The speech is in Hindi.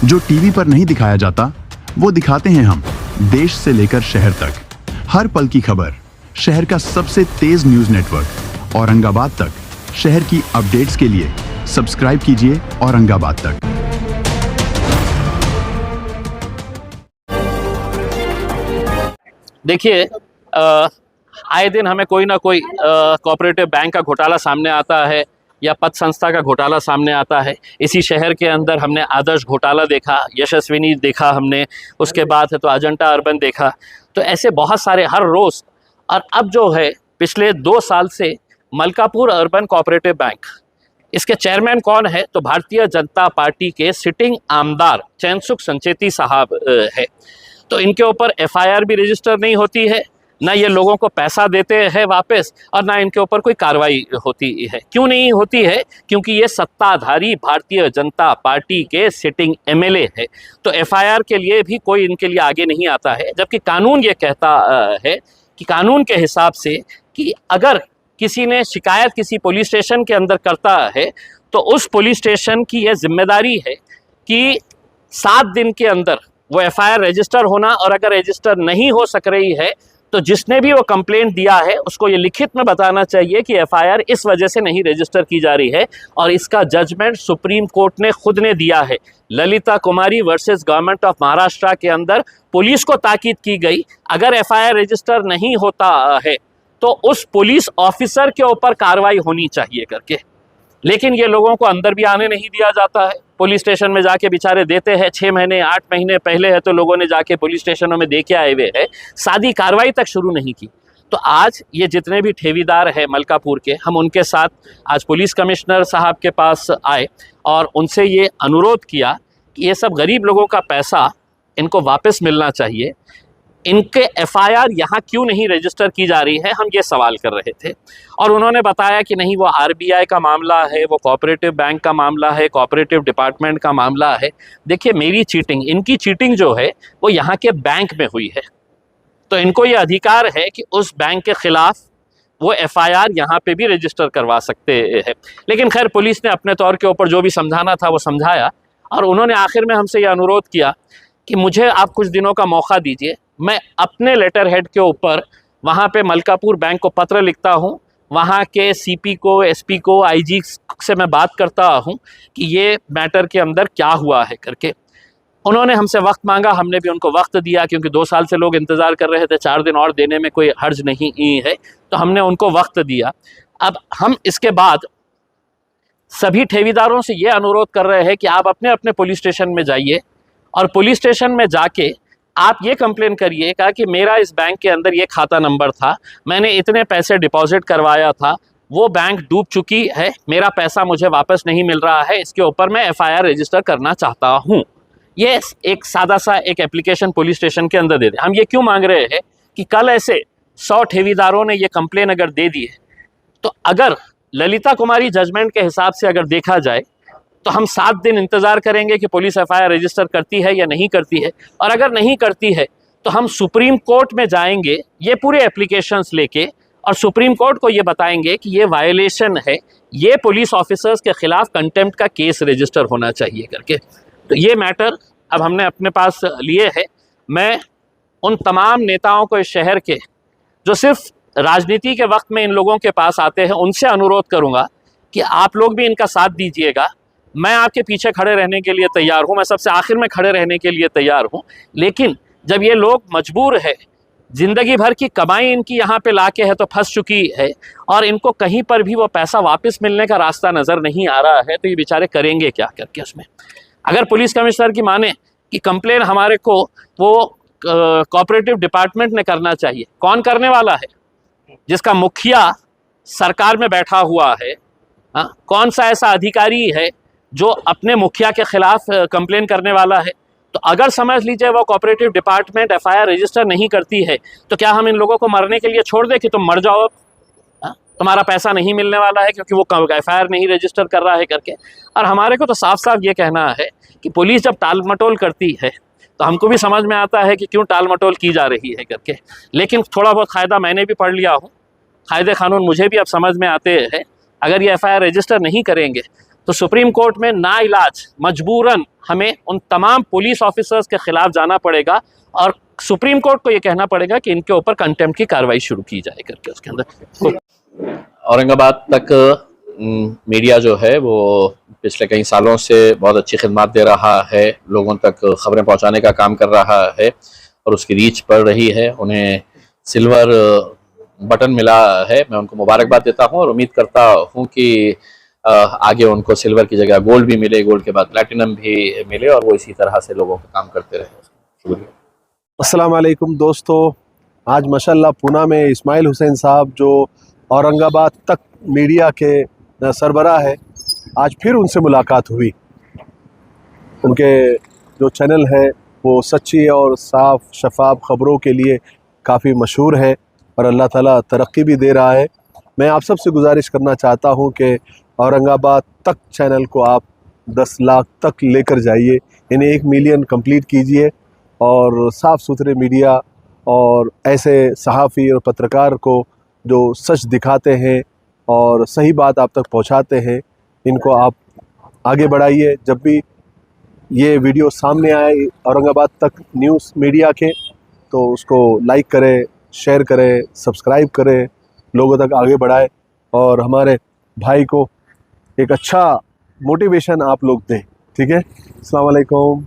जो टीवी पर नहीं दिखाया जाता वो दिखाते हैं हम, देश से लेकर शहर तक। हर पल की खबर, शहर का सबसे तेज न्यूज नेटवर्क औरंगाबाद तक। शहर की अपडेट्स के लिए सब्सक्राइब कीजिए औरंगाबाद तक। देखिए, आए दिन हमें कोई ना कोई कोऑपरेटिव बैंक का घोटाला सामने आता है या पत संस्था का घोटाला सामने आता है। इसी शहर के अंदर हमने आदर्श घोटाला देखा, यशस्विनी देखा हमने, उसके बाद है तो अजंता अर्बन देखा। तो ऐसे बहुत सारे हर रोज़। और अब जो है पिछले 2 साल से मलकापुर अर्बन कोऑपरेटिव बैंक, इसके चेयरमैन कौन है तो भारतीय जनता पार्टी के सिटिंग आमदार चैनसुख संचेती साहब है। तो इनके ऊपर एफआईआर भी रजिस्टर नहीं होती है, ना ये लोगों को पैसा देते हैं वापस, और ना इनके ऊपर कोई कार्रवाई होती है। क्यों नहीं होती है? क्योंकि ये सत्ताधारी भारतीय जनता पार्टी के सिटिंग एमएलए है। तो एफआईआर के लिए भी कोई इनके लिए आगे नहीं आता है, जबकि कानून ये कहता है कि कानून के हिसाब से कि अगर किसी ने शिकायत किसी पुलिस स्टेशन के अंदर करता है तो उस पुलिस स्टेशन की यह जिम्मेदारी है कि 7 दिन के अंदर वो एफआईआर रजिस्टर होना, और अगर रजिस्टर नहीं हो सक रही है तो जिसने भी वो कंप्लेंट दिया है उसको ये लिखित में बताना चाहिए कि एफआईआर इस वजह से नहीं रजिस्टर की जा रही है। और इसका जजमेंट सुप्रीम कोर्ट ने खुद ने दिया है। ललिता कुमारी वर्सेस गवर्नमेंट ऑफ महाराष्ट्र के अंदर पुलिस को ताकीद की गई, अगर एफआईआर रजिस्टर नहीं होता है तो उस पुलिस ऑफिसर के ऊपर कार्रवाई होनी चाहिए करके। लेकिन ये लोगों को अंदर भी आने नहीं दिया जाता है। पुलिस स्टेशन में जाके बेचारे देते हैं, 6 महीने 8 महीने पहले है तो लोगों ने जाके पुलिस स्टेशनों में दे के आए हुए हैं, सादी कार्रवाई तक शुरू नहीं की। तो आज ये जितने भी ठेवीदार हैं मलकापुर के, हम उनके साथ आज पुलिस कमिश्नर साहब के पास आए और उनसे ये अनुरोध किया कि ये सब गरीब लोगों का पैसा इनको वापस मिलना चाहिए। इनके एफआईआर यहाँ क्यों नहीं रजिस्टर की जा रही है, हम ये सवाल कर रहे थे। और उन्होंने बताया कि नहीं, वो आरबीआई का मामला है, वो कोऑपरेटिव बैंक का मामला है, कोऑपरेटिव डिपार्टमेंट का मामला है। देखिए, मेरी चीटिंग, इनकी चीटिंग जो है वो यहाँ के बैंक में हुई है, तो इनको ये अधिकार है कि उस बैंक के खिलाफ वो एफआईआर यहाँ पे भी रजिस्टर करवा सकते हैं। लेकिन खैर, पुलिस ने अपने तौर के ऊपर जो भी समझाना था वो समझाया, और उन्होंने आखिर में हमसे ये अनुरोध किया कि मुझे आप कुछ दिनों का मौका दीजिए, मैं अपने लेटर हेड के ऊपर वहाँ पे मलकापुर बैंक को पत्र लिखता हूँ, वहाँ के सीपी को, एसपी को, आईजी से मैं बात करता हूँ कि ये मैटर के अंदर क्या हुआ है करके। उन्होंने हमसे वक्त मांगा, हमने भी उनको वक्त दिया, क्योंकि 2 साल से लोग इंतज़ार कर रहे थे। 4 दिन और देने में कोई हर्ज नहीं है, तो हमने उनको वक्त दिया। अब हम इसके बाद सभी ठेवीदारों से ये अनुरोध कर रहे हैं कि आप अपने अपने पुलिस स्टेशन में जाइए, और पुलिस स्टेशन में जाके आप ये कंप्लेन करिएगा कि मेरा इस बैंक के अंदर ये खाता नंबर था, मैंने इतने पैसे डिपॉजिट करवाया था, वो बैंक डूब चुकी है, मेरा पैसा मुझे वापस नहीं मिल रहा है, इसके ऊपर मैं एफआईआर रजिस्टर करना चाहता हूँ। ये एक सादा सा एक एप्लीकेशन पुलिस स्टेशन के अंदर दे दें। हम ये क्यों मांग रहे हैं कि कल ऐसे 100 ठेवीदारों ने ये कंप्लेन अगर दे दी है, तो अगर ललिता कुमारी जजमेंट के हिसाब से अगर देखा जाए तो हम 7 दिन इंतज़ार करेंगे कि पुलिस एफआईआर रजिस्टर करती है या नहीं करती है, और अगर नहीं करती है तो हम सुप्रीम कोर्ट में जाएंगे ये पूरे एप्लीकेशंस लेके, और सुप्रीम कोर्ट को ये बताएंगे कि ये वायलेशन है, ये पुलिस ऑफिसर्स के खिलाफ कंटेम्प्ट का केस रजिस्टर होना चाहिए करके। तो ये मैटर अब हमने अपने पास लिए है। मैं उन तमाम नेताओं को इस शहर के जो सिर्फ राजनीति के वक्त में इन लोगों के पास आते हैं, उनसे अनुरोध करूँगा कि आप लोग भी इनका साथ दीजिएगा। मैं आपके पीछे खड़े रहने के लिए तैयार हूँ, मैं सबसे आखिर में खड़े रहने के लिए तैयार हूँ। लेकिन जब ये लोग मजबूर है, ज़िंदगी भर की कमाई इनकी यहाँ पे लाके है तो फंस चुकी है, और इनको कहीं पर भी वो पैसा वापस मिलने का रास्ता नज़र नहीं आ रहा है, तो ये बेचारे करेंगे क्या करके उसमें। अगर पुलिस कमिश्नर की माने कि कंप्लेन हमारे को वो कोऑपरेटिव डिपार्टमेंट ने करना चाहिए, कौन करने वाला है? जिसका मुखिया सरकार में बैठा हुआ है। कौन सा ऐसा अधिकारी है जो अपने मुखिया के खिलाफ कंप्लेन करने वाला है? तो अगर समझ लीजिए वो कोऑपरेटिव डिपार्टमेंट एफआईआर रजिस्टर नहीं करती है, तो क्या हम इन लोगों को मरने के लिए छोड़ दें कि तुम मर जाओ, तुम्हारा पैसा नहीं मिलने वाला है क्योंकि वो एफआईआर नहीं रजिस्टर कर रहा है करके? और हमारे को तो साफ साफ ये कहना है कि पुलिस जब टाल मटोल करती है तो हमको भी समझ में आता है कि क्यों टाल मटोल की जा रही है करके। लेकिन थोड़ा बहुत कायदा मैंने भी पढ़ लिया हूँ, कायदे कानून मुझे भी अब समझ में आते हैं। अगर ये एफआईआर रजिस्टर नहीं करेंगे तो सुप्रीम कोर्ट में नाइलाज मजबूरन हमें उन तमाम पुलिस ऑफिसर्स के खिलाफ जाना पड़ेगा और सुप्रीम कोर्ट को ये कहना पड़ेगा कि इनके ऊपर कंटेम्प्ट की कार्रवाई शुरू की जाए करके। उसके अंदर औरंगाबाद तक मीडिया जो है वो पिछले कई सालों से बहुत अच्छी खिदमत दे रहा है, लोगों तक खबरें पहुंचाने का काम कर रहा है और उसकी रीच बढ़ रही है। उन्हें सिल्वर बटन मिला है, मैं उनको मुबारकबाद देता हूं और उम्मीद करता हूं कि आगे उनको सिल्वर की जगह गोल्ड भी मिले, गोल्ड के बाद प्लैटिनम भी मिले और वो इसी तरह से लोगों का काम करते रहे। शुक्रिया। अस्सलाम वालेकुम दोस्तों, आज माशाल्लाह पूना में इस्माइल हुसैन साहब जो औरंगाबाद तक मीडिया के सरबराह है, आज फिर उनसे मुलाकात हुई। उनके जो चैनल है वो सच्ची और साफ शफाफ ख़बरों के लिए काफ़ी मशहूर है और अल्लाह ताला तरक्की भी दे रहा है। मैं आप सब से गुजारिश करना चाहता हूं कि औरंगाबाद तक चैनल को आप 10 लाख तक लेकर जाइए, इन्हें 1 मिलियन कंप्लीट कीजिए और साफ़ सुथरे मीडिया और ऐसे सहाफ़ी और पत्रकार को जो सच दिखाते हैं और सही बात आप तक पहुंचाते हैं, इनको आप आगे बढ़ाइए। जब भी ये वीडियो सामने आए औरंगाबाद तक न्यूज़ मीडिया के, तो उसको लाइक करें, शेयर करें, सब्सक्राइब करें, लोगों तक आगे बढ़ाएं और हमारे भाई को एक अच्छा मोटिवेशन आप लोग दें। ठीक है, अस्सलाम वालेकुम।